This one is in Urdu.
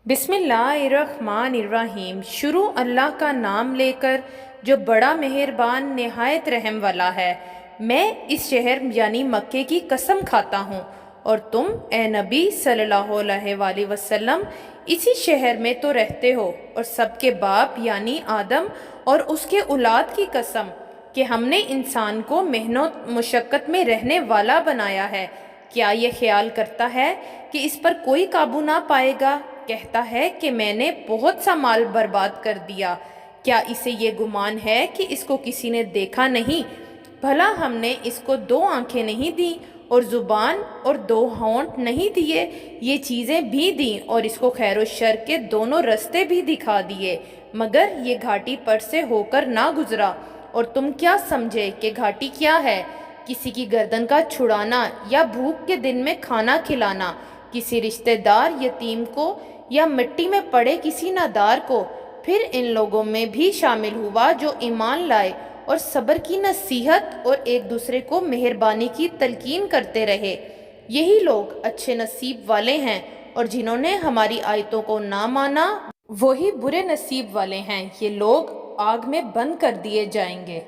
بسم اللہ الرحمن الرحیم۔ شروع اللہ کا نام لے کر جو بڑا مہربان نہایت رحم والا ہے۔ میں اس شہر یعنی مکے کی قسم کھاتا ہوں اور تم اے نبی صلی اللہ علیہ وآلہ وسلم اسی شہر میں تو رہتے ہو، اور سب کے باپ یعنی آدم اور اس کے اولاد کی قسم کہ ہم نے انسان کو محنت مشقت میں رہنے والا بنایا ہے۔ کیا یہ خیال کرتا ہے کہ اس پر کوئی قابو نہ پائے گا؟ کہتا ہے کہ میں نے بہت سا مال برباد کر دیا۔ کیا اسے یہ گمان ہے کہ اس کو کسی نے دیکھا نہیں؟ بھلا ہم نے اس کو 2 آنکھیں نہیں دیں اور زبان اور 2 ہونٹ نہیں دیے؟ یہ چیزیں بھی دیں اور اس کو خیر و شر کے دونوں رستے بھی دکھا دیے، مگر یہ گھاٹی پر سے ہو کر نہ گزرا۔ اور تم کیا سمجھے کہ گھاٹی کیا ہے؟ کسی کی گردن کا چھڑانا یا بھوک کے دن میں کھانا کھلانا، کسی رشتہ دار یتیم کو یا مٹی میں پڑے کسی نادار کو۔ پھر ان لوگوں میں بھی شامل ہوا جو ایمان لائے اور صبر کی نصیحت اور ایک دوسرے کو مہربانی کی تلقین کرتے رہے۔ یہی لوگ اچھے نصیب والے ہیں، اور جنہوں نے ہماری آیتوں کو نہ مانا وہی برے نصیب والے ہیں۔ یہ لوگ آگ میں بند کر دیے جائیں گے۔